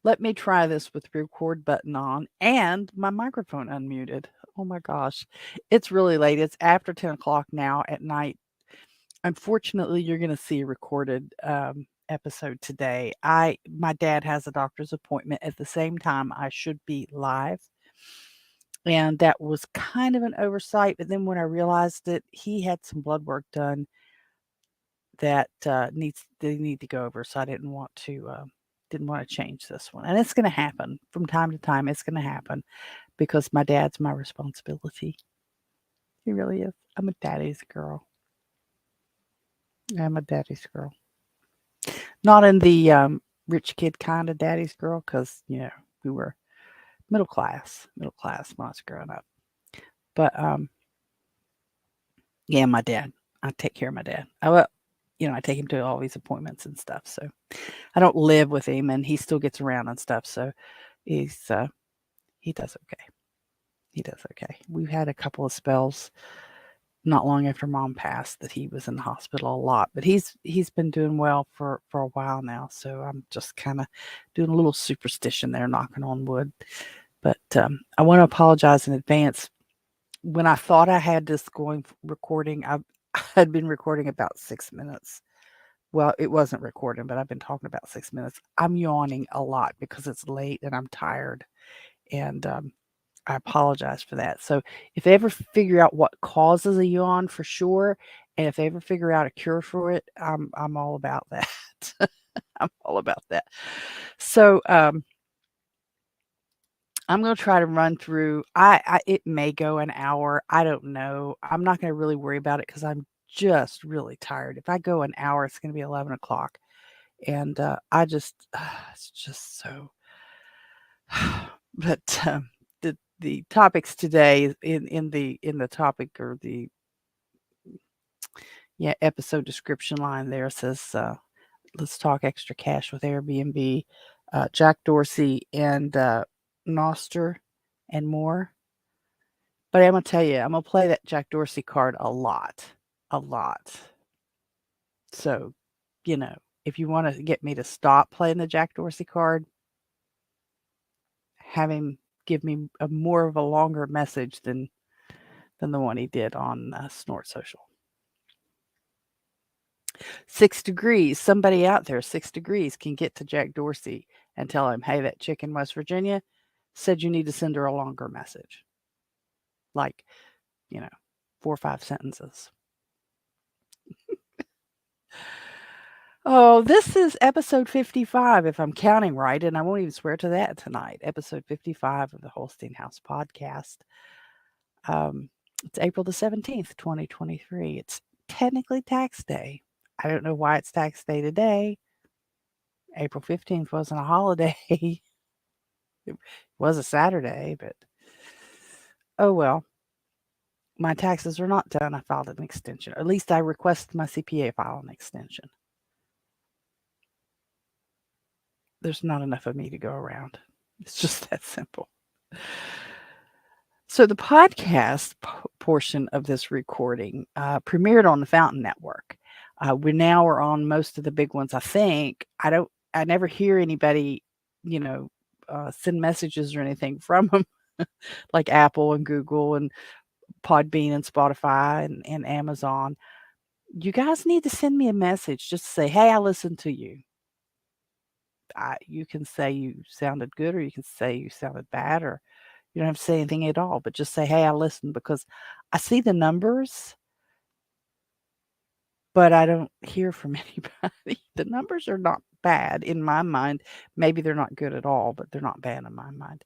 Let me try this with the record button on and my microphone unmuted. Oh my gosh. It's really late. It's after 10 o'clock now at night. Unfortunately, you're going to see a recorded episode today. My dad has a doctor's appointment at the same time I should be live. And that was kind of an oversight. But then when I realized that he had some blood work done that they need to go over, so I didn't want to change this one. And it's going to happen from time to time. It's going to happen because my dad's my responsibility. He really is. I'm a daddy's girl. I'm a daddy's girl. Not in the rich kid kind of daddy's girl, because we were middle class when I was growing up. But yeah, my dad. I take care of my dad. I take him to all these appointments and stuff. So I don't live with him, and he still gets around and stuff. So he's he does okay. He does okay. We've had a couple of spells not long after mom passed that he was in the hospital a lot, but he's been doing well for a while now. So I'm just kind of doing a little superstition there, knocking on wood. But I want to apologize in advance. When I thought I had this recording, I had been recording about 6 minutes. Well, it wasn't recording, but I've been talking about 6 minutes. I'm yawning a lot because it's late and I'm tired, and I apologize for that. So if they ever figure out what causes a yawn for sure, and if they ever figure out a cure for it, I'm all about that. I'm all about that. So I'm going to try to run through. It may go an hour. I don't know. I'm not going to really worry about it because I'm just really tired. If I go an hour, it's going to be 11 o'clock, and it's just so. But the topics today in the topic, or the episode description line there says, let's talk extra cash with Airbnb, Jack Dorsey, and Noster, and more. But I'm gonna tell you, I'm gonna play that Jack Dorsey card a lot, a lot. So, if you want to get me to stop playing the Jack Dorsey card, have him give me a more of a longer message than the one he did on Snort Social. 6 degrees. Somebody out there, 6 degrees, can get to Jack Dorsey and tell him, hey, that chick in West Virginia said you need to send her a longer message. Like, 4 or 5 sentences. Oh, this is episode 55, if I'm counting right, and I won't even swear to that tonight. Episode 55 of the Holstein House podcast. It's April the 17th, 2023. It's technically tax day. I don't know why it's tax day today. April 15th wasn't a holiday. It was a Saturday, but oh well. My taxes are not done. I filed an extension. Or at least I requested my CPA file an extension. There's not enough of me to go around. It's just that simple. So the podcast portion of this recording premiered on the Fountain Network. We now are on most of the big ones. I think I never hear anybody, send messages or anything from them, like Apple and Google and Podbean and Spotify and Amazon. You guys need to send me a message just to say, hey, I listened to you. You can say you sounded good, or you can say you sounded bad, or you don't have to say anything at all, but just say, hey, I listened, because I see the numbers, but I don't hear from anybody. The numbers are not bad in my mind. Maybe they're not good at all, but they're not bad in my mind.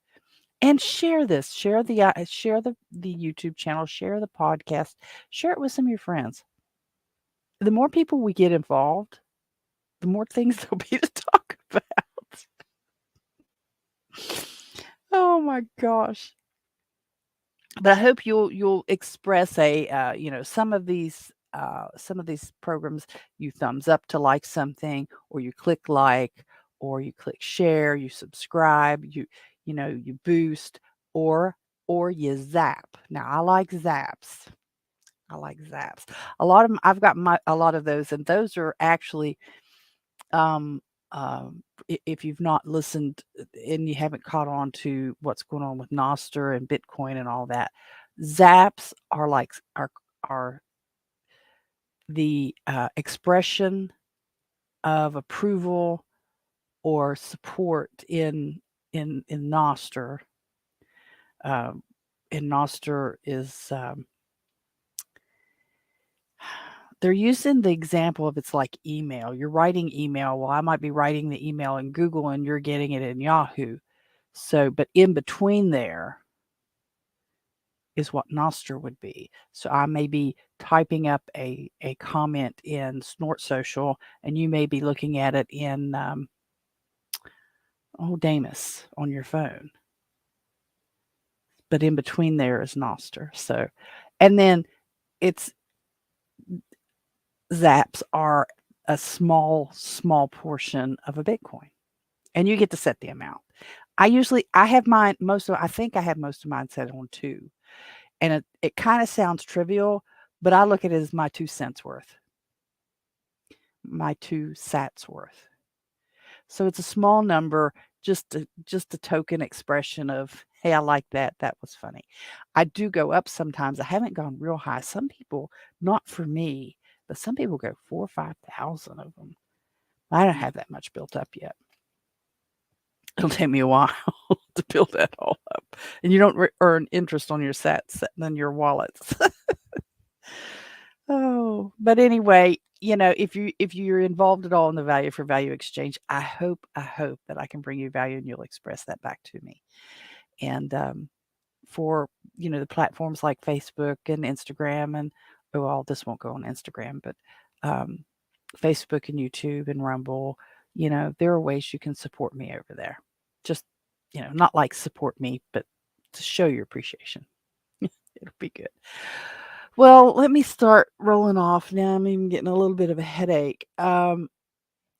And share this. Share the YouTube channel. Share the podcast. Share it with some of your friends. The more people we get involved, the more things there'll be to talk about. Oh my gosh. But I hope you'll express some of these programs, you thumbs up to like something, or you click like, or you click share, you subscribe, you boost, or you zap. Now I like zaps. I like zaps. A lot of them, I've got a lot of those, and those are actually If you've not listened and you haven't caught on to what's going on with NOSTER and Bitcoin and all that, Zaps are like are the expression of approval or support in NOSTER. Um, and NOSTER is they're using the example of it's like email. You're writing email. Well, I might be writing the email in Google and you're getting it in Yahoo. So, but in between there is what Nostr would be. So I may be typing up a comment in Snort Social and you may be looking at it in, Damus on your phone. But in between there is Nostr. So, and then it's Zaps are a small portion of a Bitcoin, and you get to set the amount. I have mine I think I have most of mine set on 2, and it kind of sounds trivial, but I look at it as my 2 cents worth, my 2 sats worth. So it's a small number, just a token expression of, hey, I like that. That was funny. I do go up sometimes. I haven't gone real high. Some people, not for me, but some people go 4,000 or 5,000 of them. I don't have that much built up yet. It'll take me a while to build that all up, and you don't earn interest on your sats than your wallets. Oh, but anyway, if you're involved at all in the value for value exchange, I hope that I can bring you value and you'll express that back to me. And for the platforms like Facebook and Instagram and this won't go on Instagram, but Facebook and YouTube and Rumble, there are ways you can support me over there. Just not like support me, but to show your appreciation. It'll be good. Well, let me start rolling off now. I'm even getting a little bit of a headache. And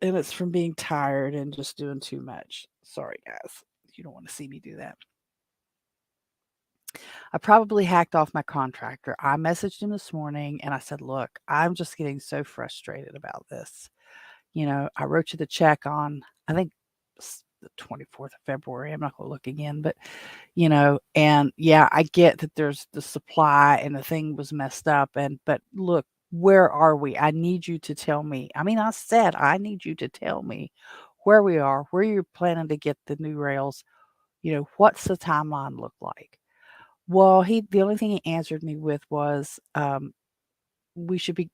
it's from being tired and just doing too much. Sorry, guys. You don't want to see me do that. I probably hacked off my contractor. I messaged him this morning and I said, look, I'm just getting so frustrated about this. I wrote you the check on, I think, the 24th of February. I'm not going to look again, but, and yeah, I get that there's the supply and the thing was messed up. But look, where are we? I need you to tell me. I mean, I said, I need you to tell me where we are, where you're planning to get the new rails. What's the timeline look like? Well, the only thing he answered me with was, we should be,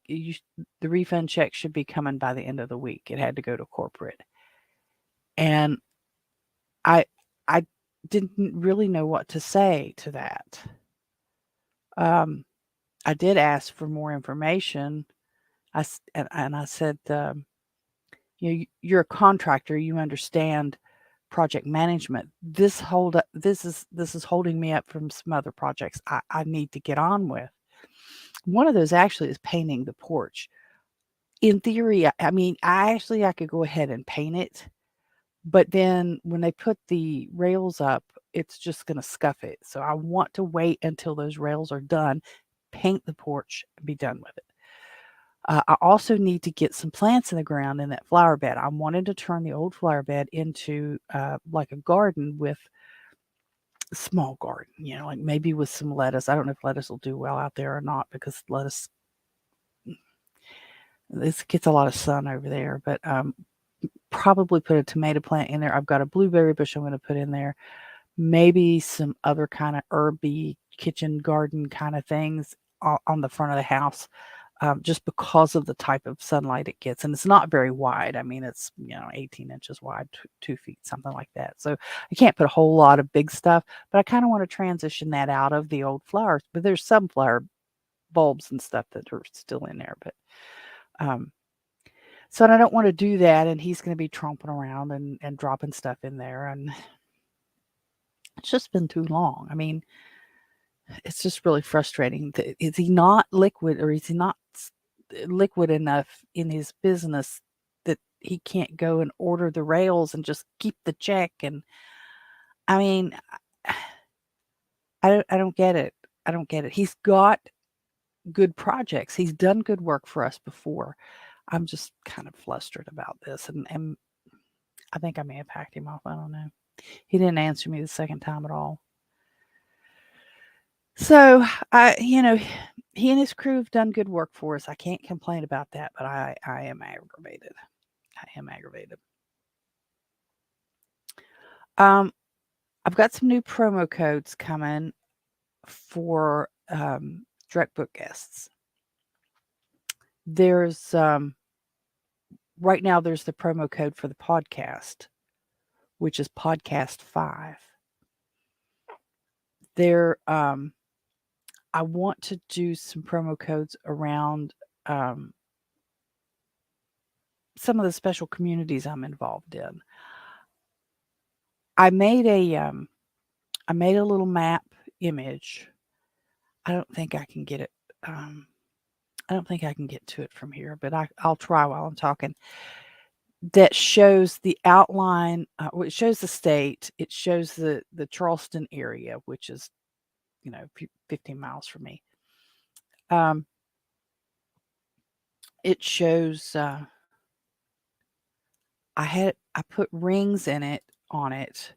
the refund check should be coming by the end of the week. It had to go to corporate. And I didn't really know what to say to that. I did ask for more information. I said, you're a contractor. You understand project management. This is holding me up from some other projects I need to get on with. One of those actually is painting the porch. In theory, I could go ahead and paint it, but then when they put the rails up, it's just going to scuff it. So I want to wait until those rails are done, paint the porch, and be done with it. I also need to get some plants in the ground in that flower bed. I wanted to turn the old flower bed into like a garden with a small garden, like maybe with some lettuce. I don't know if lettuce will do well out there or not because lettuce, this gets a lot of sun over there, but probably put a tomato plant in there. I've got a blueberry bush I'm going to put in there. Maybe some other kind of herby kitchen garden kind of things on the front of the house, just because of the type of sunlight it gets. And it's not very wide. I mean, it's 18 inches wide, 2 feet, something like that. So I can't put a whole lot of big stuff, but I kind of want to transition that out of the old flowers. But there's some flower bulbs and stuff that are still in there. But so I don't want to do that, and he's going to be tromping around and dropping stuff in there, and it's just been too long. I mean, it's just really frustrating. Is he not liquid, or is he not liquid enough in his business that he can't go and order the rails and just keep the check? And I mean, I don't get it. I don't get it. He's got good projects. He's done good work for us before. I'm just kind of flustered about this, and I think I may have packed him off. I don't know. He didn't answer me the second time at all. So he and his crew have done good work for us. I can't complain about that, but I am aggravated. I am aggravated. Um, I've got some new promo codes coming for direct book guests. There's right now there's the promo code for the podcast, which is podcast 5. There I want to do some promo codes around some of the special communities I'm involved in. I made a little map image. I don't think I can get it. I don't think I can get to it from here, but I'll try while I'm talking. That shows the outline. Well, it shows the state. It shows the Charleston area, which is 15 miles from me. It shows. I put rings in it on it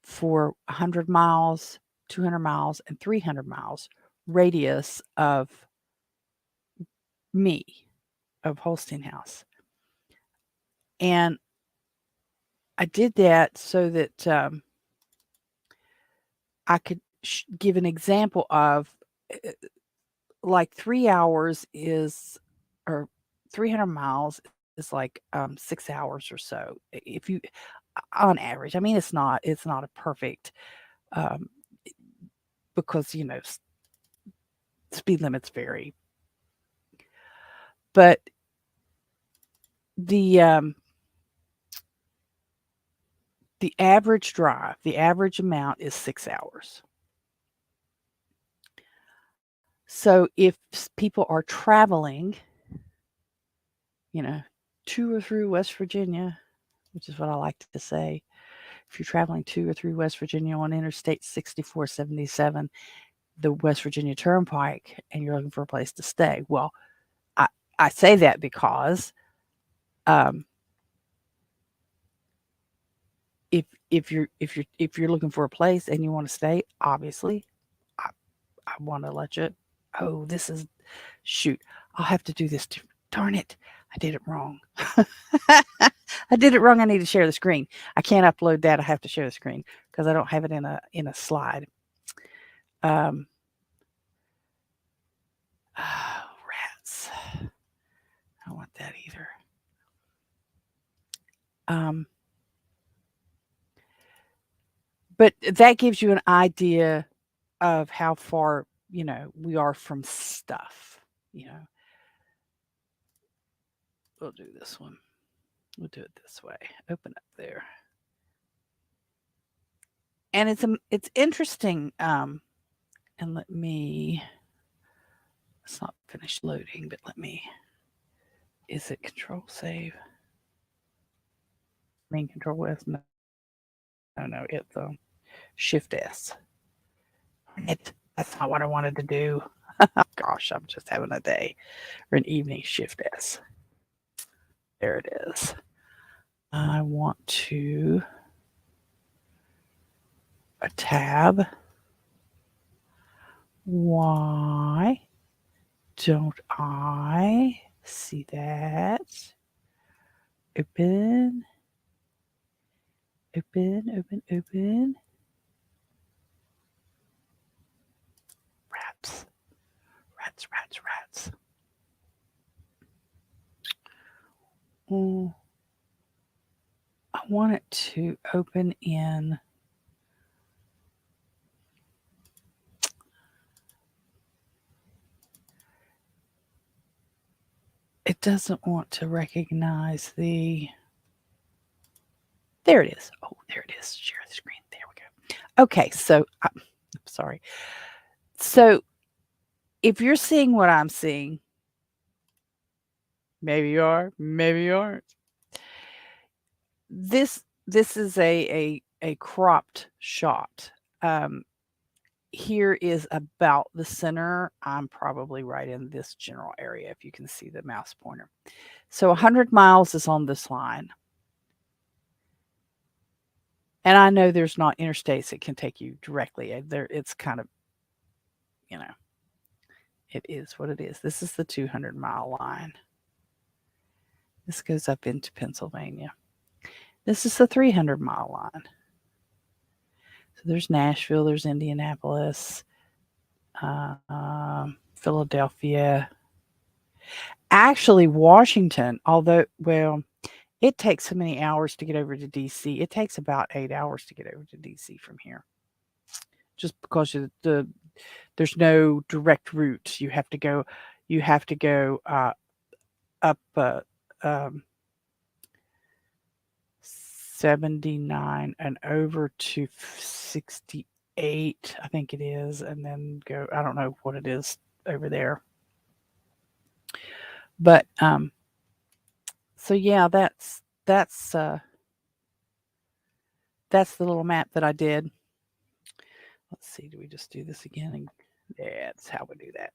for 100 miles, 200 miles, and 300 miles radius of me, of Holstein House. And I did that so that I could give an example of like 3 hours is, or 300 miles is like 6 hours or so. If you, on average, I mean, it's not a perfect, um, because, speed limits vary. But the average drive, the average amount is 6 hours. So if people are traveling, to or through West Virginia, which is what I like to say, if you're traveling to or through West Virginia on Interstate 6477, the West Virginia Turnpike, and you're looking for a place to stay. Well, I say that because if you're looking for a place and you want to stay, obviously, I want to let you. Oh, this is shoot. I'll have to do this too. Darn it. I did it wrong. I did it wrong. I need to share the screen. I can't upload that. I have to share the screen because I don't have it in a slide. Oh, rats. I don't want that either. But that gives you an idea of how far, we are from stuff, We'll do this one. We'll do it this way. Open up there. And it's interesting. And it's not finished loading, but is it control save? Main control S? No, it's shift S. That's not what I wanted to do. Gosh, I'm just having a day or an evening. Shift S. There it is. I want to a tab. Why don't I see that? Open. Rats. I want it to open in. It doesn't want to recognize the. There it is. Oh, there it is. Share the screen. There we go. Okay, so I'm sorry. So if you're seeing what I'm seeing, maybe you are, maybe you aren't. This is a cropped shot. Here is about the center. I'm probably right in this general area, if you can see the mouse pointer. So 100 miles is on this line. And I know there's not interstates that can take you directly. There, it's kind of, you know, it is what it is. This is the 200-mile line. This goes up into Pennsylvania. This is the 300-mile line. So there's Nashville, there's Indianapolis, Philadelphia. Actually, Washington, although, well, it takes so many hours to get over to DC. It takes about 8 hours to get over to DC from here, just because there's no direct route. You have to go up um, 79 and over to 68, I think it is, and then go. I don't know what it is over there, but so yeah, that's the little map that I did. Let's see, do we just do this again? And yeah, that's how we do that.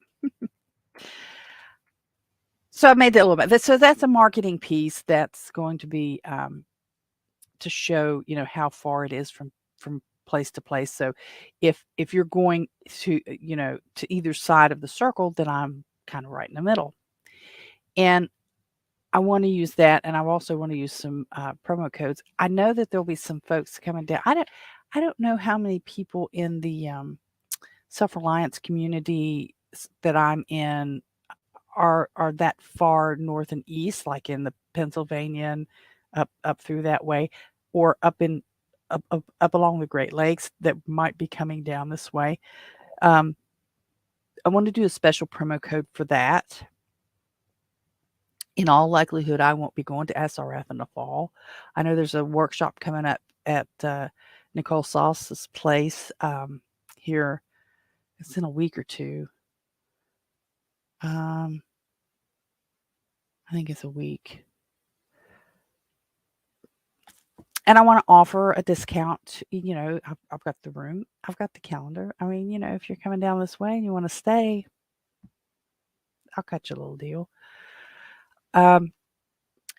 So I made that a little bit. So that's a marketing piece that's going to be to show, how far it is from place to place. So if you're going to, to either side of the circle, then I'm kind of right in the middle. And I want to use that, and I also want to use some promo codes. I know that there'll be some folks coming down. I don't know how many people in the self-reliance community that I'm in are that far north and east, like in the Pennsylvania and up through that way, or up along the Great Lakes that might be coming down this way. I want to do a special promo code for that. In all likelihood, I won't be going to SRF in the fall. I know there's a workshop coming up at Nicole Sauce's place here. It's in a week or two. I think it's a week. And I want to offer a discount. I've got the room, I've got the calendar. I mean, if you're coming down this way and you want to stay, I'll cut you a little deal. And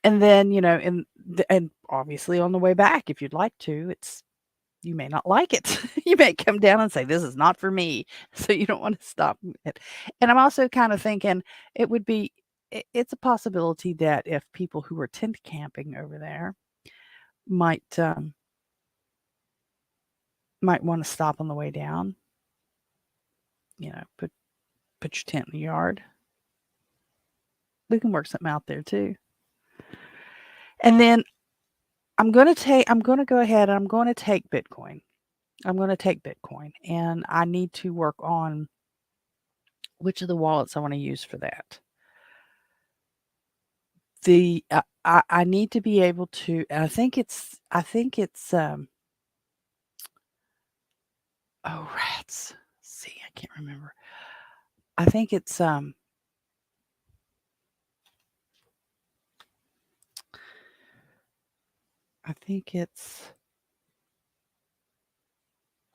then, and obviously on the way back, if you'd like to, you may not like it. You may come down and say, this is not for me. So you don't want to stop it. And I'm also kind of thinking it's a possibility that if people who are tent camping over there might want to stop on the way down, put your tent in the yard. We can work something out there too. And then I'm going to go ahead and I'm going to take Bitcoin. And I need to work on which of the wallets I want to use for that. I need to be able to, and I think it's oh, rats. See, I can't remember. I think it's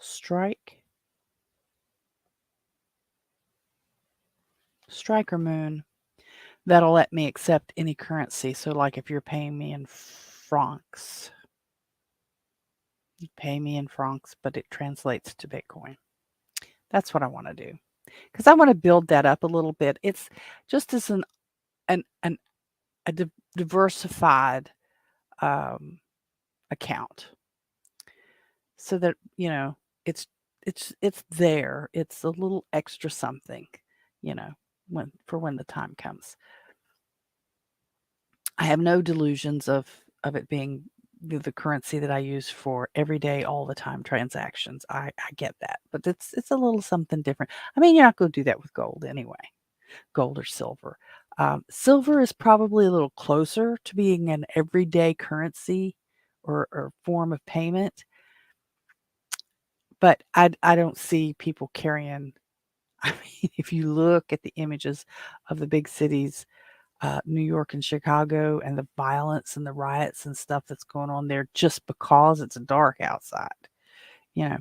Strike or Moon that'll let me accept any currency. So like if you're paying me in francs, you pay me in francs, but it translates to Bitcoin. That's what I want to do, because I want to build that up a little bit. It's just as a diversified account, so that it's there. It's a little extra something, when the time comes. I have no delusions of it being the currency that I use for everyday, all the time transactions. I get that, but it's a little something different. I mean, you're not going to do that with gold anyway, gold or silver. Silver is probably a little closer to being an everyday currency or form of payment, but I don't see people carrying. I mean, if you look at the images of the big cities, New York and Chicago, and the violence and the riots and stuff that's going on there just because it's dark outside, you know,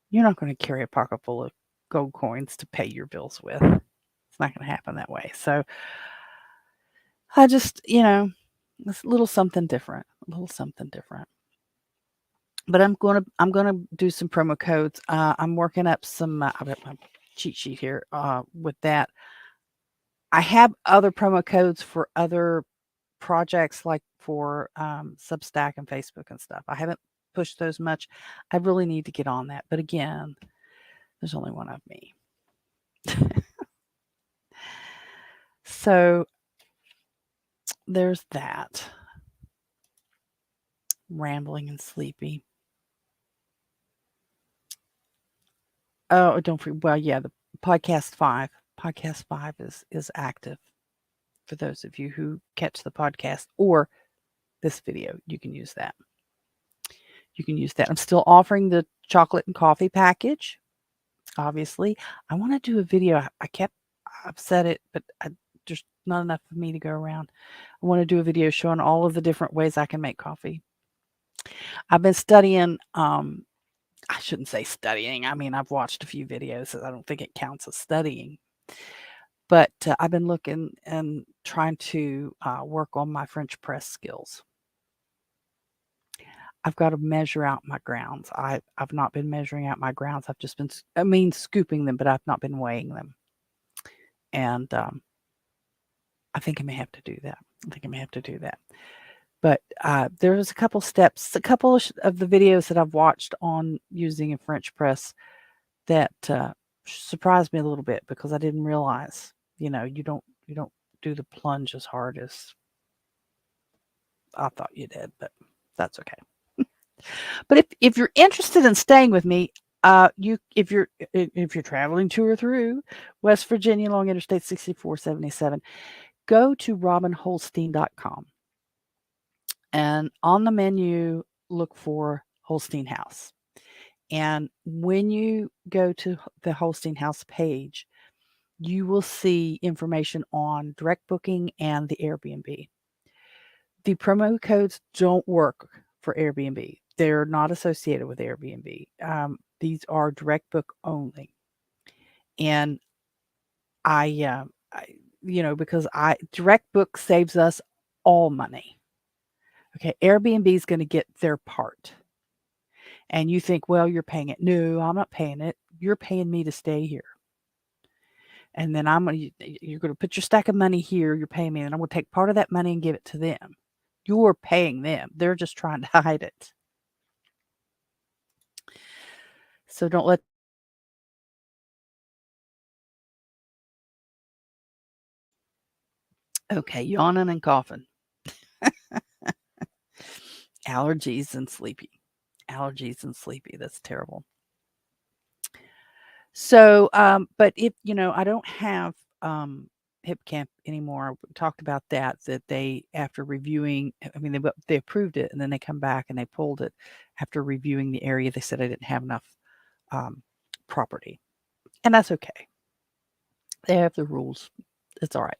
you're not going to carry a pocket full of gold coins to pay your bills with. It's not going to happen that way. So I just, it's a little something different, But I'm gonna do some promo codes. I'm working up some. I've got my cheat sheet here with that. I have other promo codes for other projects, like for Substack and Facebook and stuff. I haven't pushed those much. I really need to get on that. But again, there's only one of me. So there's that. Rambling and sleepy. Oh, don't forget. Well, yeah, the podcast 5. Podcast 5 is active for those of you who catch the podcast or this video. You can use that. You can use that. I'm still offering the chocolate and coffee package. Obviously, I want to do a video. I've said it, but there's not enough for me to go around. I want to do a video showing all of the different ways I can make coffee. I've been studying. I shouldn't say studying. I mean, I've watched a few videos. I don't think it counts as studying. But I've been looking and trying to work on my French press skills. I've got to measure out my grounds. I've not been measuring out my grounds. I've just been, scooping them, but I've not been weighing them. And I think I may have to do that. But there was a couple steps, a couple of the videos that I've watched on using a French press that surprised me a little bit, because I didn't realize, you don't do the plunge as hard as I thought you did, but that's okay. But if you're interested in staying with me, if you're traveling to or through West Virginia along Interstate 6477, go to robinholstein.com, and on the menu look for Holstein House. And when you go to the Holstein House page, you will see information on direct booking and the Airbnb. The promo codes don't work for Airbnb. They're not associated with Airbnb. These are direct book only. And because direct book saves us all money. Okay, Airbnb is going to get their part. And you think, well, you're paying it. No, I'm not paying it. You're paying me to stay here. And then you're going to put your stack of money here. You're paying me, and I'm going to take part of that money and give it to them. You're paying them. They're just trying to hide it. So don't let Okay, yawning and coughing. Allergies and sleepy. That's terrible. So, but if I don't have hip camp anymore. We talked about that they, after reviewing, I mean, they approved it, and then they come back and they pulled it after reviewing the area. They said I didn't have enough property, and that's okay. They have the rules. It's all right.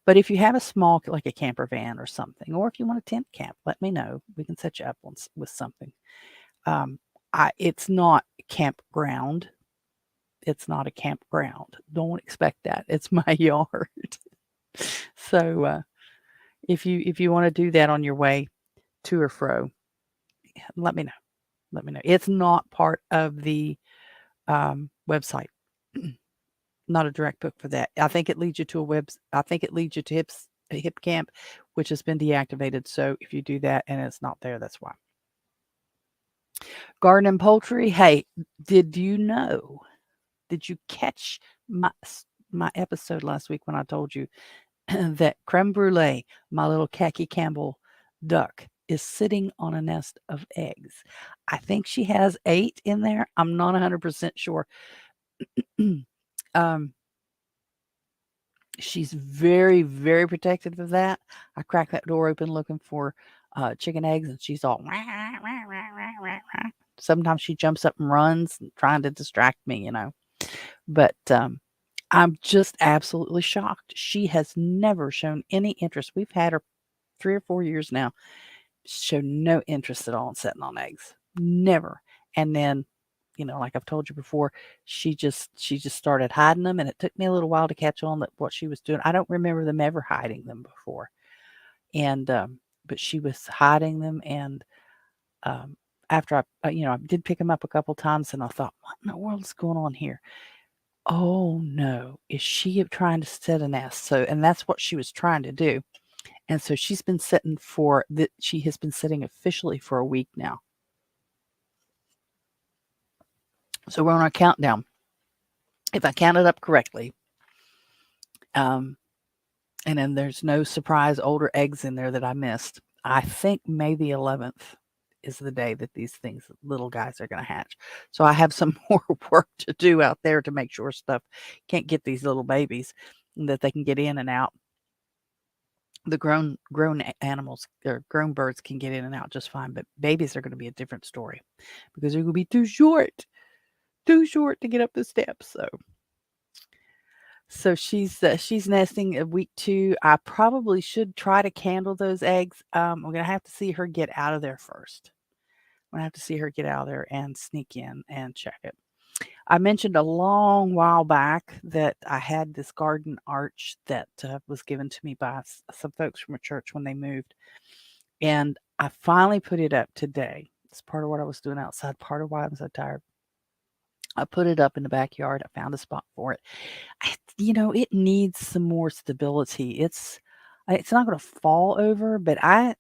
But if you have a small, like a camper van or something, or if you want a tent camp, let me know. We can set you up with something. It's not campground. It's not a campground. Don't expect that. It's my yard. So if you want to do that on your way to or fro, let me know. It's not part of the website. Not a direct book for that. I think it leads you to Hip Camp, which has been deactivated. So if you do that and it's not there, that's why. Garden and poultry. Hey, did you catch my episode last week when I told you that creme brulee, my little khaki Campbell duck, is sitting on a nest of eggs? I think she has 8 in there. I'm not 100% sure. She's very, very protective of that. I crack that door open looking for chicken eggs, and she's all rah, rah, rah, rah, rah. Sometimes she jumps up and runs, trying to distract me, But I'm just absolutely shocked. She has never shown any interest. We've had her 3 or 4 years now. Showed no interest at all in sitting on eggs. Never. And then, like I've told you before, she just started hiding them, and it took me a little while to catch on that what she was doing. I don't remember them ever hiding them before. And but she was hiding them, and after I did pick him up a couple times, and I thought, what in the world is going on here? Oh no, is she trying to set a nest? So, and that's what she was trying to do. And so she has been sitting officially for a week now. So we're on a countdown. If I counted up correctly, and then there's no surprise older eggs in there that I missed, I think May the 11th is the day that these little guys are going to hatch. So I have some more work to do out there to make sure stuff can't get these little babies, and that they can get in and out. The grown animals or grown birds can get in and out just fine, but babies are going to be a different story because they're going to be too short to get up the steps. So she's nesting at week 2. I probably should try to candle those eggs. I'm gonna have to see her get out of there first. I'm gonna have to see her get out of there and sneak in and check it. I mentioned a long while back that I had this garden arch that was given to me by some folks from a church when they moved, and I finally put it up today. It's part of what I was doing outside, part of why I'm so tired. I put it up in the backyard. I found a spot for it. It needs some more stability. It's not gonna fall over, but I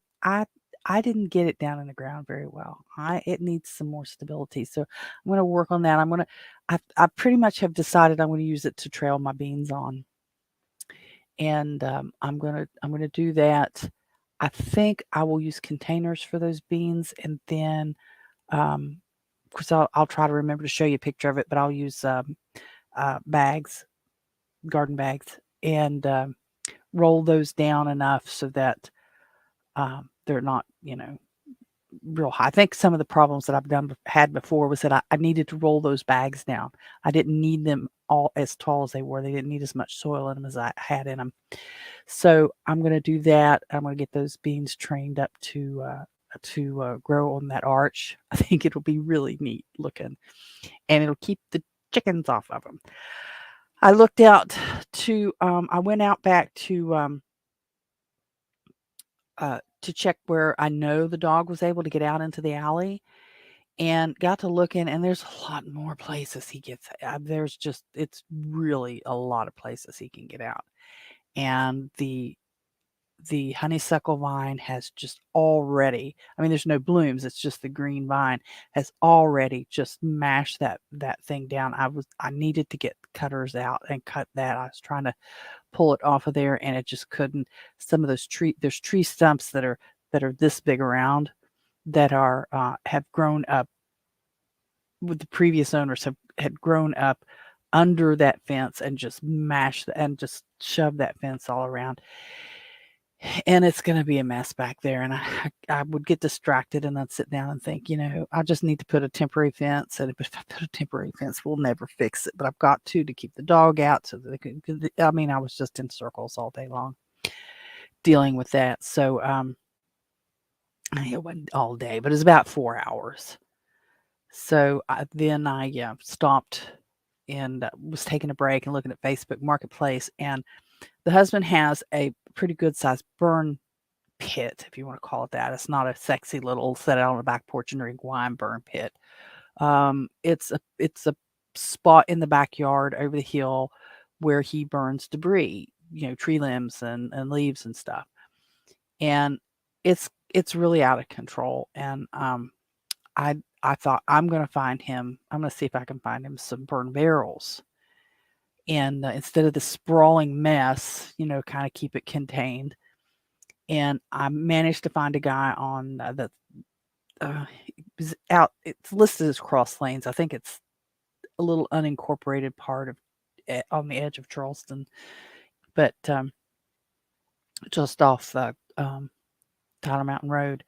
I didn't get it down in the ground very well. It needs some more stability. So I'm gonna work on that. I pretty much have decided I'm gonna use it to trail my beans on. And I'm gonna do that. I think I will use containers for those beans, and then because I'll try to remember to show you a picture of it, but I'll use bags, garden bags, and roll those down enough so that they're not, real high. I think some of the problems that I've had before was that I needed to roll those bags down. I didn't need them all as tall as they were. They didn't need as much soil in them as I had in them. So I'm going to do that. I'm going to get those beans trained up to grow on that arch. I think it'll be really neat looking, and it'll keep the chickens off of them. I looked out I went out back to check where I know the dog was able to get out into the alley, and got to looking, and there's a lot more places he gets. It's really a lot of places he can get out, and the honeysuckle vine has just already, I mean, there's no blooms, it's just the green vine has already just mashed that thing down. I needed to get cutters out and cut that. I was trying to pull it off of there, and it just couldn't. Some of there's tree stumps that are this big around that have grown up with the previous owners, had grown up under that fence and just just shoved that fence all around. And it's gonna be a mess back there, and I would get distracted, and I'd sit down and think, I just need to put a temporary fence, and if I put a temporary fence, we'll never fix it, but I've got to keep the dog out so that they can. 'Cause I mean, I was just in circles all day long dealing with that. So, it wasn't all day, but it was about 4 hours. So, I stopped and, was taking a break and looking at Facebook Marketplace, and the husband has a pretty good sized burn pit, if you want to call it that. It's not a sexy little set out on the back porch and drink wine burn pit. It's a spot in the backyard over the hill where he burns debris, tree limbs and leaves and stuff. And it's really out of control. And I thought I'm going to see if I can find him some burn barrels. And instead of the sprawling mess, kind of keep it contained. And I managed to find a guy on it's listed as Cross Lanes. I think it's a little unincorporated part of on the edge of Charleston, but just off Tyler Mountain Road.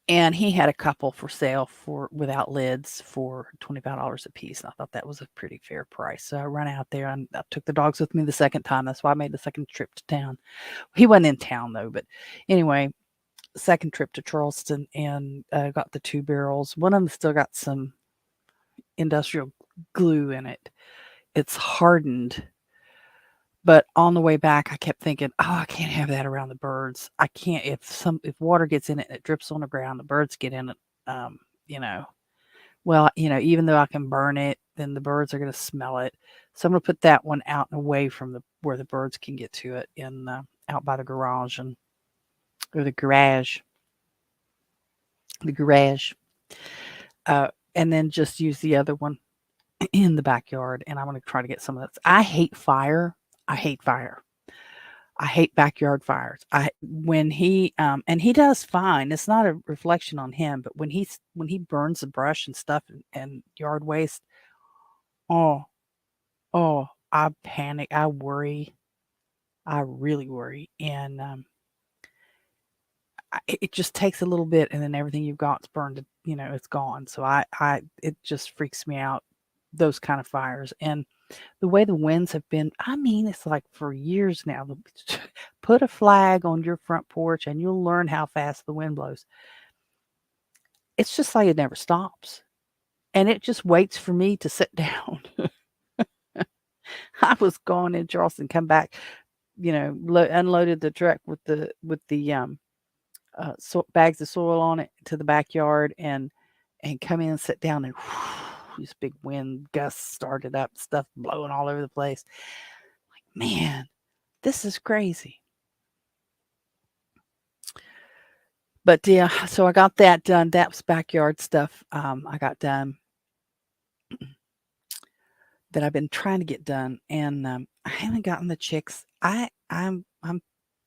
And he had a couple for sale without lids for $25 a piece. And I thought that was a pretty fair price. So I ran out there, and I took the dogs with me the second time. That's why I made the second trip to town. He wasn't in town though, but anyway, second trip to Charleston, and got the 2 barrels. One of them still got some industrial glue in it. It's hardened, But on the way back, I kept thinking, "Oh, I can't have that around the birds. I can't if water gets in it and it drips on the ground, the birds get in it, you know. Well, even though I can burn it, then the birds are gonna smell it. So I'm gonna put that one out and away from the where the birds can get to it in out by the garage or the garage, and then just use the other one in the backyard. And I'm gonna try to get some of that. I hate fire. I hate fire. I hate backyard fires. I when he and he does fine. It's not a reflection on him, but when he burns the brush and stuff and yard waste, oh, oh, I panic. I worry. I really worry, and it just takes a little bit, and then everything you've got's burned. It's gone. So it just freaks me out. Those kind of fires, and the way the winds have been. I mean, it's like for years now. Put a flag on your front porch, and you'll learn how fast the wind blows. It's just like it never stops, and it just waits for me to sit down. I was gone in Charleston, come back, unloaded the truck with the bags of soil on it to the backyard and come in and sit down and these big wind gusts started up, stuff blowing all over the place. Like, man, this is crazy. But yeah, so I got that done. That was backyard stuff. I got done that I've been trying to get done, and I haven't gotten the chicks. I'm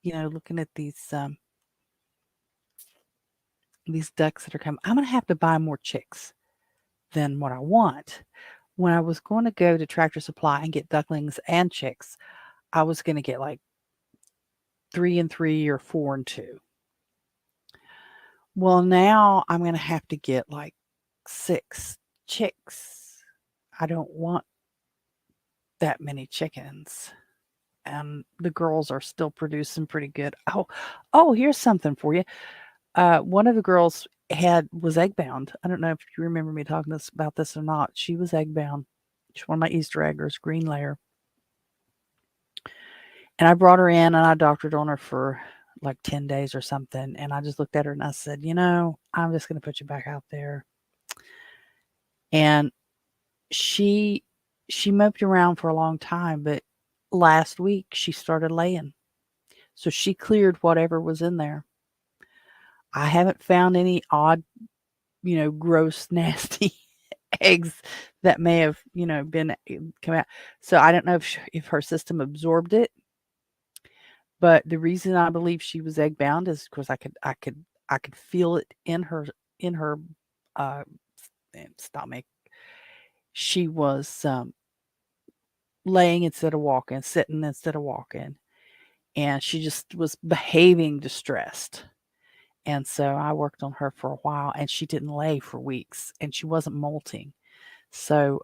looking at these ducks that are coming. I'm gonna have to buy more chicks than what I want. When I was going to go to Tractor Supply and get ducklings and chicks, I was going to get like 3 and 3 or 4 and 2. Well, now I'm going to have to get like 6 chicks. I don't want that many chickens. And the girls are still producing pretty good. Oh, here's something for you. One of the girls was egg bound. I don't know if you remember me talking about this or not. She was egg bound. She's one of my Easter eggers, green layer. And I brought her in and I doctored on her for like 10 days or something. And I just looked at her and I said, I'm just going to put you back out there. And she moped around for a long time, but last week she started laying. So she cleared whatever was in there. I haven't found any odd, gross, nasty eggs that may have, been come out. So I don't know if her system absorbed it. But the reason I believe she was egg bound is because I could feel it in her uh, stomach. She was laying instead of walking, sitting instead of walking, and she just was behaving distressed. And so I worked on her for a while, and she didn't lay for weeks, and she wasn't molting. So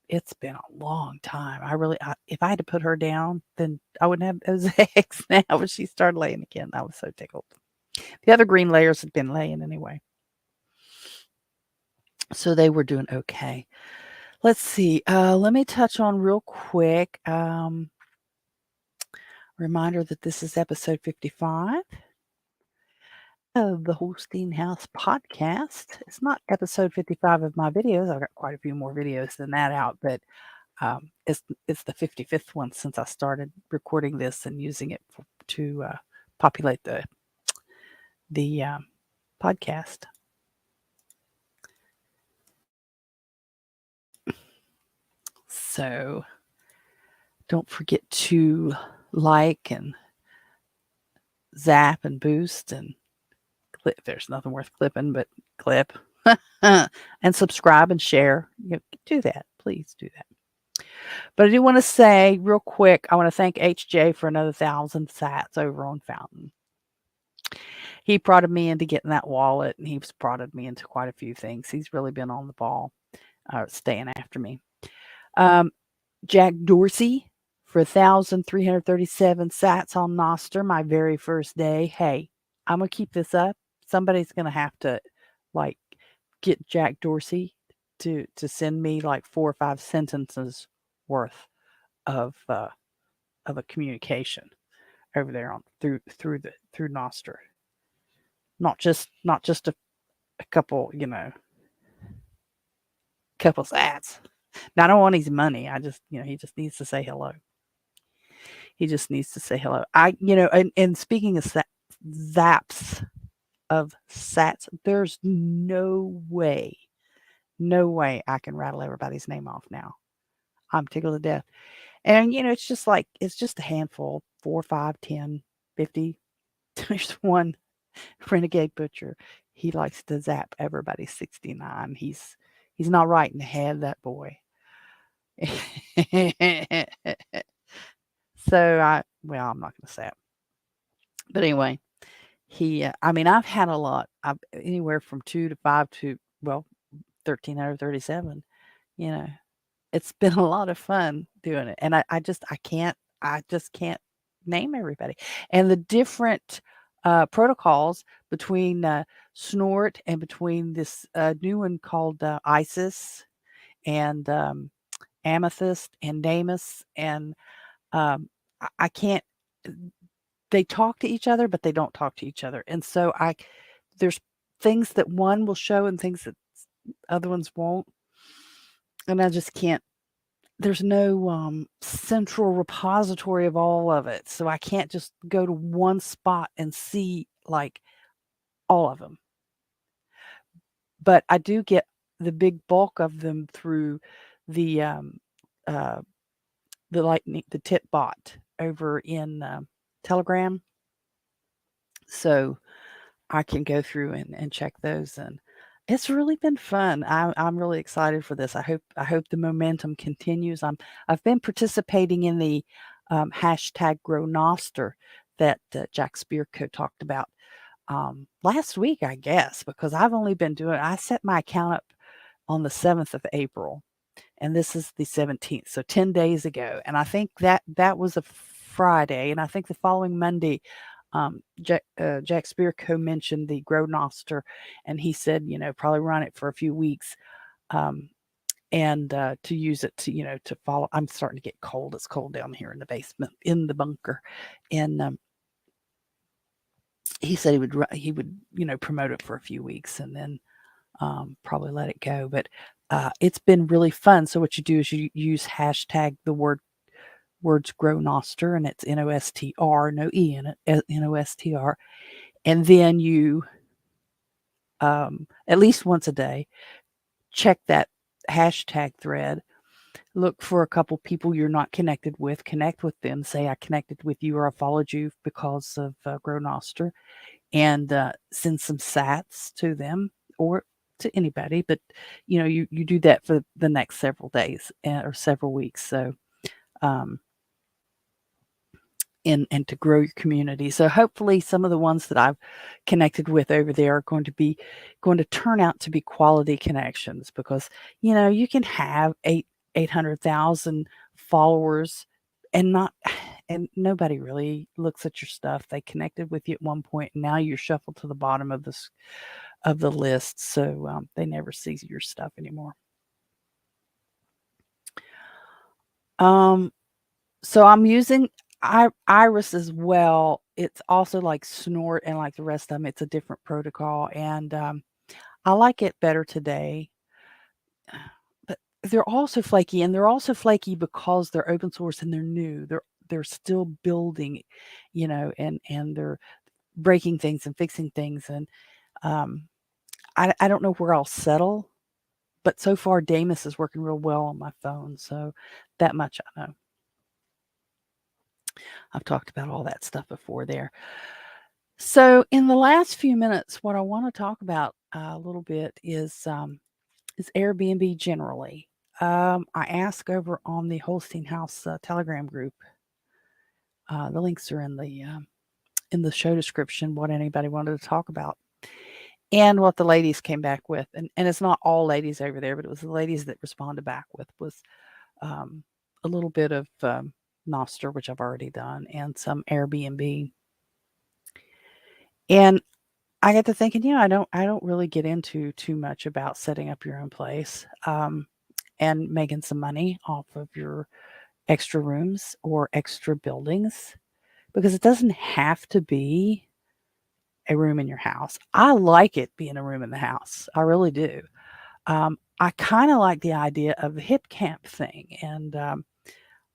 it's been a long time. If I had to put her down, then I wouldn't have those eggs now. But she started laying again. I was so tickled. The other green layers had been laying anyway, so they were doing okay. Let's see. Let me touch on real quick. Reminder that this is episode 55 of the Holstein House podcast. It's not episode 55 of my videos. I've got quite a few more videos than that out, but it's the 55th one since I started recording this and using it to populate the podcast. So don't forget to like and zap and boost and clip. There's nothing worth clipping, but clip and subscribe and share. Do that. Please do that. But I do want to say real quick, I want to thank HJ for another 1,000 sats over on Fountain. He prodded me into getting that wallet, and he's prodded me into quite a few things. He's really been on the ball, staying after me. Jack Dorsey for 1,337 sats on NOSTER, my very first day. Hey, I'm going to keep this up. Somebody's going to have to, get Jack Dorsey to send me 4 or 5 sentences worth of of a communication over there on through Noster. Not just a couple, couple sats. Now I don't want his money. I just, he just needs to say hello. He just needs to say hello. And speaking of zaps of sats, there's no way I can rattle everybody's name off now. I'm tickled to death. And it's just a handful, 4, 5, 10, 50. There's one renegade butcher. He likes to zap everybody 69. He's not right in the head, that boy. I'm not going to say it. But anyway, I've had a lot. I've anywhere from 2 to 5 to, well, 1337. You know, it's been a lot of fun doing it. And I just can't name everybody. And the different protocols between Snort and between this new one called ISIS and Amethyst and Damus. And I can't, they talk to each other, but they don't talk to each other. And so there's things that one will show and things that other ones won't. And I just can't, there's no central repository of all of it. So I can't just go to one spot and see like all of them. But I do get the big bulk of them through the tip bot over in Telegram. So I can go through and check those, and it's really been fun. I'm really excited for this. I hope the momentum continues. I've been participating in the hashtag Grow Noster that Jack Spearco talked about last week, I guess, because I've only been doing. I set my account up on the 7th of April, and this is the 17th, so 10 days ago. And I think that was a Friday, and I think the following Monday, Jack Spearco mentioned the Grow Noster, and he said, probably run it for a few weeks, and to use it to, to follow. I'm starting to get cold. It's cold down here in the basement, in the bunker, and he said he would promote it for a few weeks and then probably let it go. But it's been really fun. So what you do is you use hashtag the words Grow Noster, and it's NOSTR, no E in it, NOSTR. And then you, at least once a day, check that hashtag thread, look for a couple people you're not connected with, connect with them, say I connected with you or I followed you because of Grow Noster, and send some sats to them or to anybody. But, you do that for the next several days or several weeks. So, and to grow your community. So hopefully some of the ones that I've connected with over there are going to turn out to be quality connections, because you can have 800,000 followers and nobody really looks at your stuff. They connected with you at one point, and now you're shuffled to the bottom of the list, so they never see your stuff anymore. So I'm using Iris as well. It's also like Snort and like the rest of them. It's a different protocol, and I like it better today. But they're also flaky, and they're also flaky because they're open source and they're new. They're still building, and they're breaking things and fixing things, and I don't know where I'll settle. But so far, Damus is working real well on my phone, so that much I know. I've talked about all that stuff before there. So in the last few minutes, what I want to talk about a little bit is Airbnb generally. I asked over on the Holstein House Telegram group. The links are in the show description. What anybody wanted to talk about, and what the ladies came back with, and it's not all ladies over there, but it was the ladies that responded back with was a little bit of Noster, which I've already done, and some Airbnb. And I got to thinking, I don't really get into too much about setting up your own place and making some money off of your extra rooms or extra buildings, because it doesn't have to be a room in your house. I like it being a room in the house. I really do. I kind of like the idea of the hip camp thing, and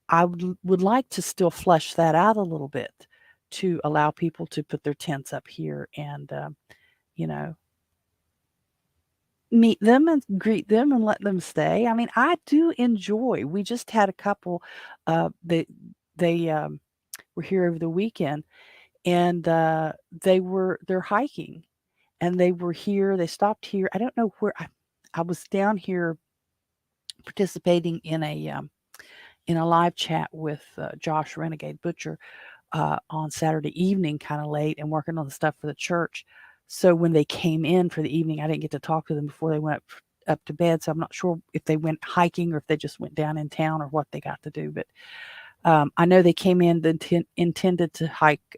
I would like to still flesh that out a little bit to allow people to put their tents up here and, you know, meet them and greet them and let them stay. I mean, I do enjoy. We just had a couple. They were here over the weekend, and they're hiking, and they were here. They stopped here. I don't know where. I was down here participating in a live chat with Josh Renegade Butcher on Saturday evening, kind of late, and working on the stuff for the church. So when they came in for the evening, I didn't get to talk to them before they went up to bed. So I'm not sure if they went hiking or if they just went down in town or what they got to do. But I know they came in intended to hike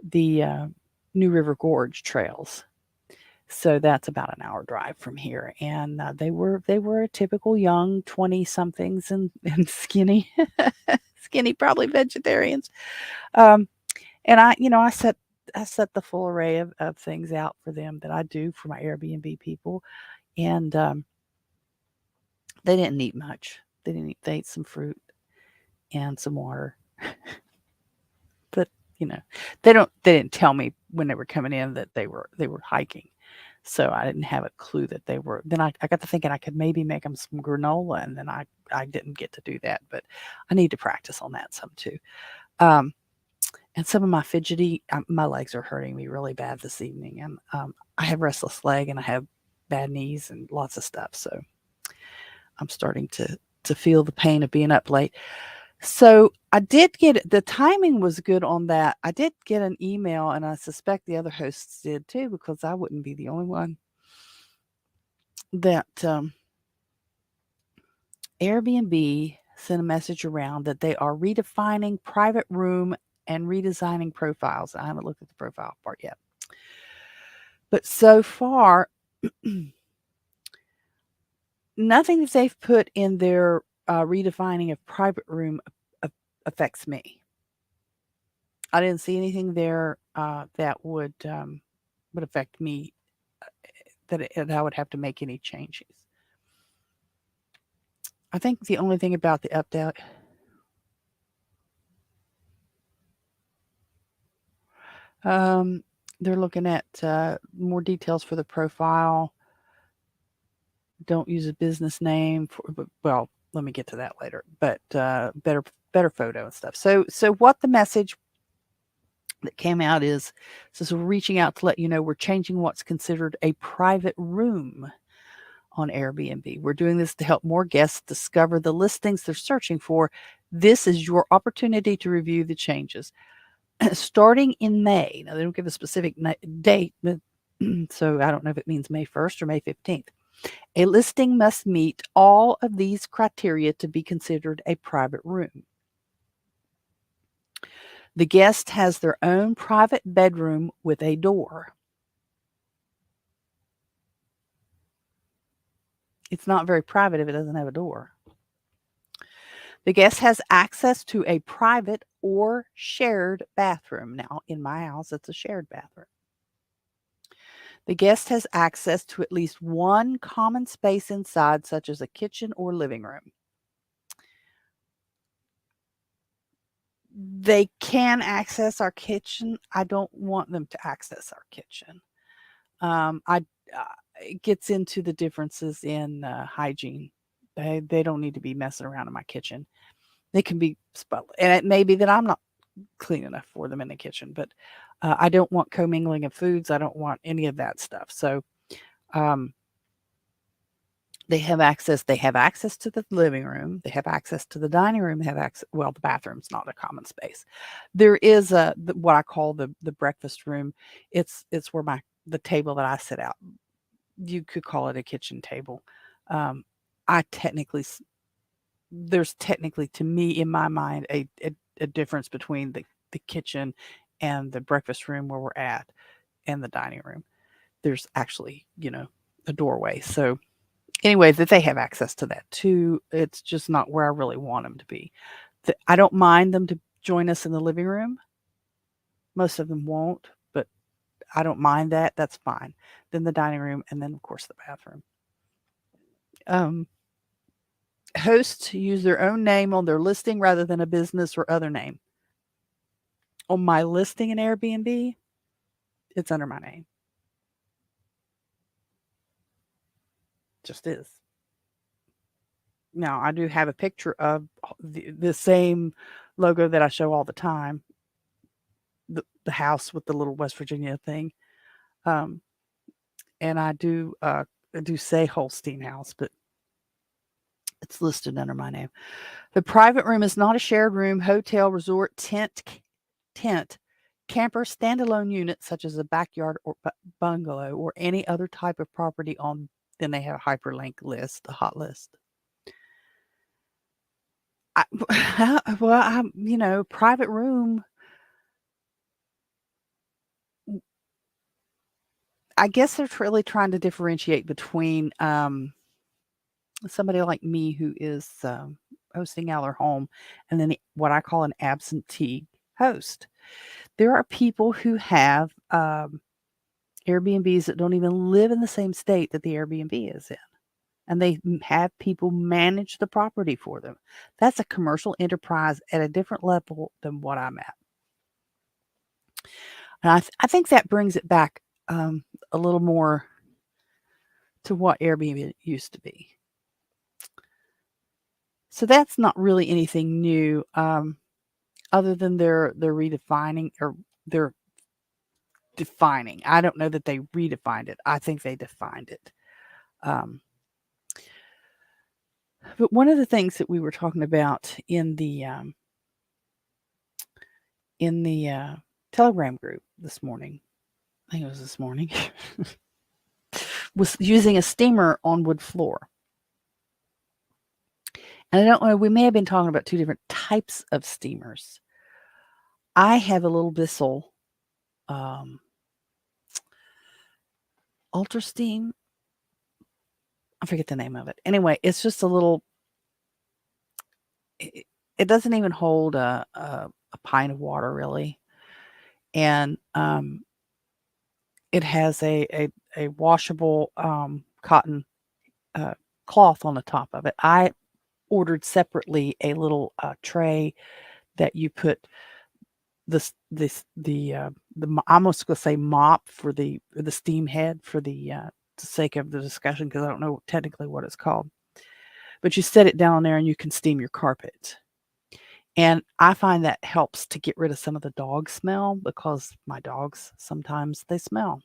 the New River Gorge trails. So that's about an hour drive from here, and they were a typical young 20 somethings and skinny, skinny, probably vegetarians. Um, and I set the full array of things out for them that I do for my Airbnb people, and they didn't eat much. They ate some fruit and some water, but you know, they didn't tell me when they were coming in that they were hiking. So I didn't have a clue that they were. Then I got to thinking I could maybe make them some granola, and then I didn't get to do that, but I need to practice on that some too. Um, and some of my fidgety, my legs are hurting me really bad this evening, and I have restless leg, and I have bad knees, and lots of stuff. So I'm starting to feel the pain of being up late. So I did get the timing was good on that. I did get an email, and I suspect the other hosts did too, because I wouldn't be the only one that Airbnb sent a message around that they are redefining private room and redesigning profiles. I haven't looked at the profile part yet. But so far, nothing that they've put in their redefining of private room affects me. I didn't see anything there that would affect me, that I would have to make any changes. I think the only thing about the update, they're looking at more details for the profile. Don't use a business name well, let me get to that later. But better photo and stuff. So what the message that came out is, says we're reaching out to let you know we're changing what's considered a private room on Airbnb. We're doing this to help more guests discover the listings they're searching for. This is your opportunity to review the changes. Starting in May. Now, they don't give a specific date, but so I don't know if it means May 1st or May 15th. A listing must meet all of these criteria to be considered a private room. The guest has their own private bedroom with a door. It's not very private if it doesn't have a door. The guest has access to a private or shared bathroom. Now, in my house, it's a shared bathroom. The guest has access to at least one common space inside, such as a kitchen or living room. They can access our kitchen. I don't want them to access our kitchen. It gets into the differences in hygiene. They don't need to be messing around in my kitchen. They can be, and it may be that I'm not clean enough for them in the kitchen, but I don't want commingling of foods. I don't want any of that stuff. So they have access. They have access to the living room. They have access to the dining room. They have access. Well, the bathroom's not a common space. There is what I call the breakfast room. It's where the table that I sit out. You could call it a kitchen table. I technically There's technically, to me, in my mind, a difference between the kitchen and the breakfast room where we're at and the dining room. There's actually, a doorway. So anyway, that they have access to that too. It's just not where I really want them to be. I don't mind them to join us in the living room. Most of them won't, but I don't mind that. That's fine. Then the dining room, and then of course the bathroom. Um, Hosts use their own name on their listing rather than a business or other name. On my listing in Airbnb, it's under my name. Just is. Now, I do have a picture of the same logo that I show all the time, the house with the little West Virginia thing. Um, and I do say Holstein House, but it's listed under my name. The private room is not a shared room, hotel, resort, tent, camper, standalone unit such as a backyard or bungalow or any other type of property on. Then they have a hyperlink list, a hot list. Private room. I guess they're really trying to differentiate between somebody like me who is hosting out their home and then what I call an absentee host. There are people who have Airbnbs that don't even live in the same state that the Airbnb is in. And they have people manage the property for them. That's a commercial enterprise at a different level than what I'm at. And I think that brings it back a little more to what Airbnb used to be. So that's not really anything new, other than they're redefining or they're defining. I don't know that they redefined it. I think they defined it. But one of the things that we were talking about in the Telegram group this morning, I think it was this morning, was using a steamer on wood floor. And I don't know, we may have been talking about two different types of steamers. I have a little Bissell Ultra Steam. I forget the name of it. Anyway, it's just a little, it doesn't even hold a pint of water really. And it has a washable cotton cloth on the top of it. I ordered separately a little tray that you put I'm almost going to say mop for the steam head for the sake of the discussion, because I don't know technically what it's called. But you set it down there and you can steam your carpet. And I find that helps to get rid of some of the dog smell, because my dogs, sometimes they smell.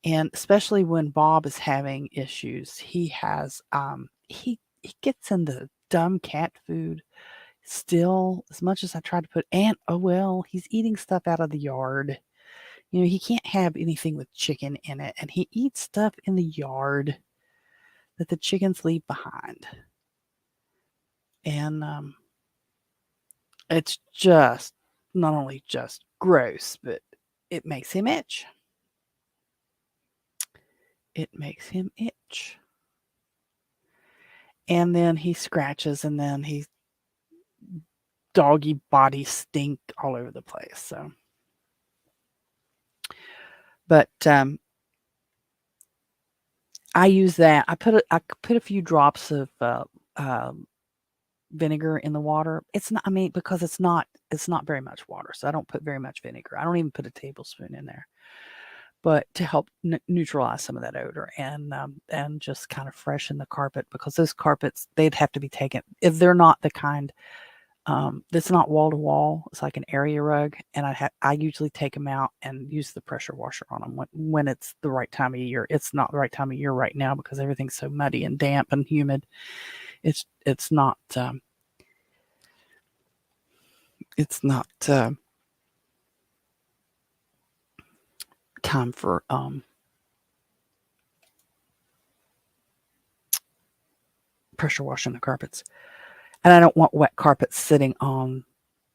And especially when Bob is having issues, he has, he gets into dumb cat food still, as much as I try to put, he's eating stuff out of the yard. He can't have anything with chicken in it, and he eats stuff in the yard that the chickens leave behind. And it's just not only just gross, but it makes him itch. It makes him itch. And then he scratches, and then he's doggy body stink all over the place. So, but I use that. I put a few drops of vinegar in the water. It's not, because it's not very much water, so I don't put very much vinegar. I don't even put a tablespoon in there, but to help neutralize some of that odor and just kind of freshen the carpet, because those carpets, they'd have to be taken if they're not the kind that's not wall to wall. It's like an area rug, and I usually take them out and use the pressure washer on them when it's the right time of year. It's not the right time of year right now because everything's so muddy and damp and humid. It's not time for pressure washing the carpets. And I don't want wet carpets sitting on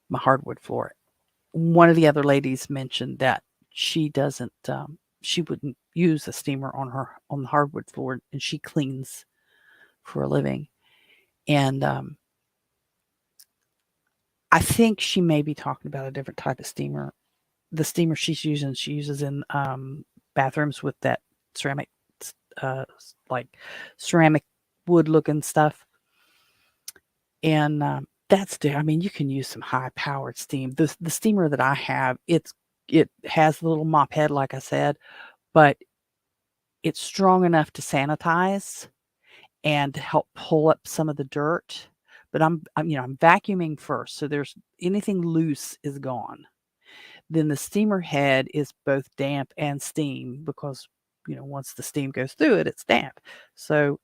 my hardwood floor. One of the other ladies mentioned that she wouldn't use a steamer on the hardwood floor, and she cleans for a living. And I think she may be talking about a different type of steamer. The steamer she uses in bathrooms with that ceramic, uh, like ceramic wood looking stuff. And I mean, you can use some high powered steam. The steamer that I have, it has a little mop head, like I said, but it's strong enough to sanitize and to help pull up some of the dirt. But I'm vacuuming first, so there's anything loose is gone. Then the steamer head is both damp and steam because once the steam goes through it, it's damp. So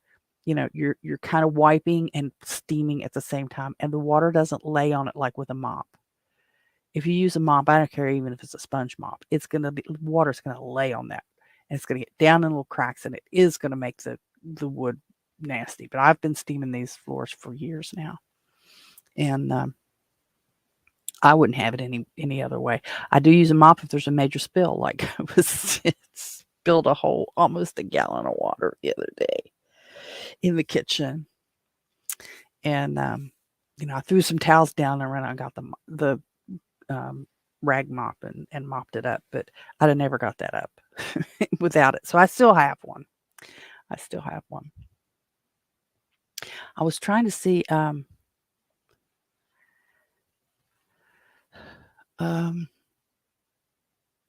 you're kind of wiping and steaming at the same time, and the water doesn't lay on it like with a mop. If you use a mop, I don't care even if it's a sponge mop, water's gonna lay on that, and it's gonna get down in little cracks, and it is gonna make the wood nasty. But I've been steaming these floors for years now, and I wouldn't have it any other way. I do use a mop if there's a major spill, like it spilled almost a gallon of water the other day in the kitchen, and I threw some towels down and ran out and got the rag mop and mopped it up, but I'd have never got that up without it. So I still have one. I was trying to see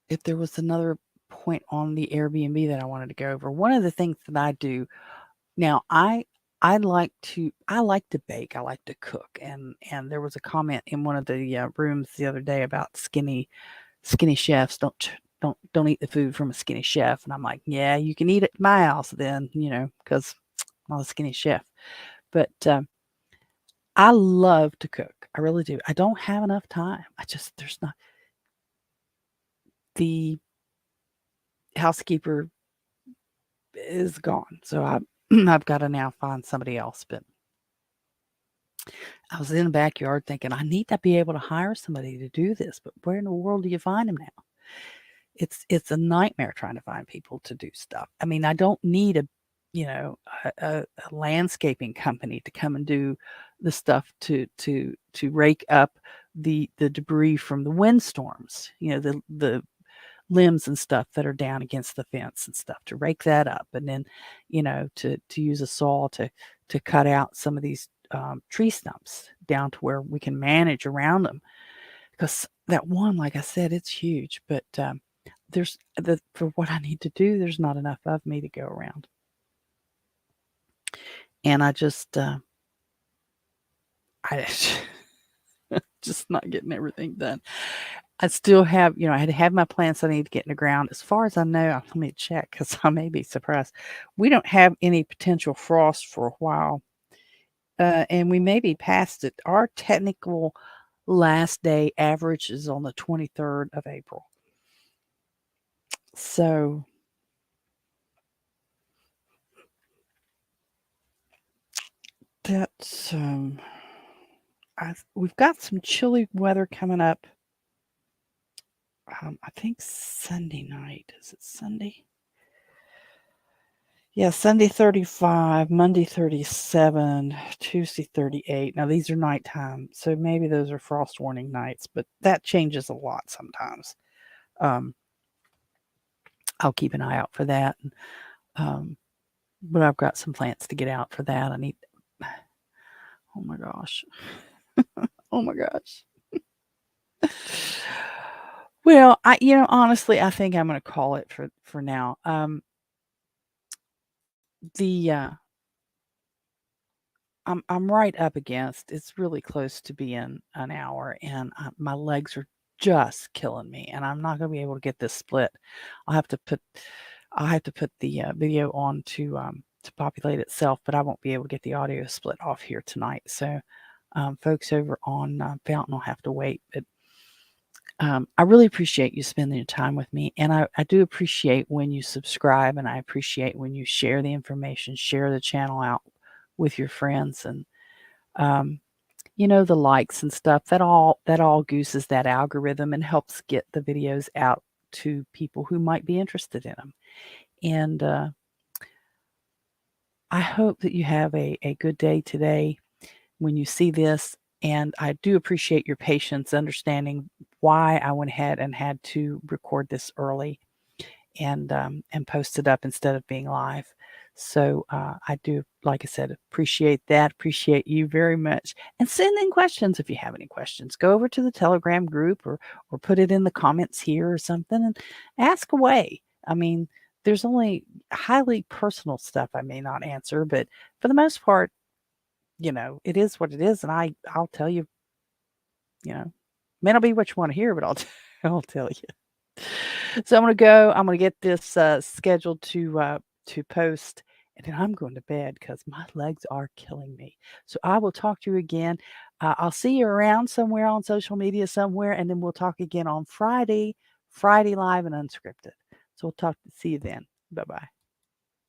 if there was another point on the Airbnb that I wanted to go over. One of the things that I do now, I like to bake. I like to cook, and there was a comment in one of the rooms the other day about skinny chefs don't eat the food from a skinny chef, and I'm like, yeah, you can eat it at my house then, because I'm not a skinny chef. But I love to cook. I really do. I don't have enough time. There's not. The housekeeper is gone, so I've got to now find somebody else. But I was in the backyard thinking, I need to be able to hire somebody to do this, but where in the world do you find them now? It's a nightmare trying to find people to do stuff. I mean, I don't need a landscaping company to come and do the stuff to rake up the debris from the windstorms, the limbs and stuff that are down against the fence and stuff, to rake that up, and then to use a saw to cut out some of these tree stumps down to where we can manage around them, because that one, like I said, it's huge, but for what I need to do, there's not enough of me to go around, and I just just not getting everything done. I still have, I had to have my plants I need to get in the ground. As far as I know, let me check because I may be surprised. We don't have any potential frost for a while, and we may be past it. Our technical last day average is on the 23rd of April. So that's we've got some chilly weather coming up. I think Sunday night. Is it Sunday? Yeah, Sunday 35, Monday 37, Tuesday 38. Now these are nighttime, so maybe those are frost warning nights, but that changes a lot sometimes. I'll keep an eye out for that. But I've got some plants to get out for that. Oh my gosh. Oh my gosh. Well, honestly, I think I'm going to call it for now. I'm right up against. It's really close to being an hour, and my legs are just killing me, and I'm not going to be able to get this split. I'll have to put the video on to populate itself, but I won't be able to get the audio split off here tonight. So, folks over on Fountain will have to wait, but. I really appreciate you spending your time with me, and I do appreciate when you subscribe, and I appreciate when you share the information, share the channel out with your friends, and the likes and stuff. That all gooses that algorithm and helps get the videos out to people who might be interested in them. And I hope that you have a good day today when you see this. And I do appreciate your patience, understanding why I went ahead and had to record this early and post it up instead of being live. So I do, like I said, appreciate that. Appreciate you very much. And send in questions if you have any questions. Go over to the Telegram group or put it in the comments here or something and ask away. I mean, there's only highly personal stuff I may not answer, but for the most part, it is what it is, and I'll tell you, may not be what you want to hear, but I'll tell you. So I'm gonna go. I'm gonna get this scheduled to post, and then I'm going to bed because my legs are killing me. So I will talk to you again. I'll see you around somewhere on social media somewhere, and then we'll talk again on Friday, Friday live and unscripted. So see you then. Bye bye.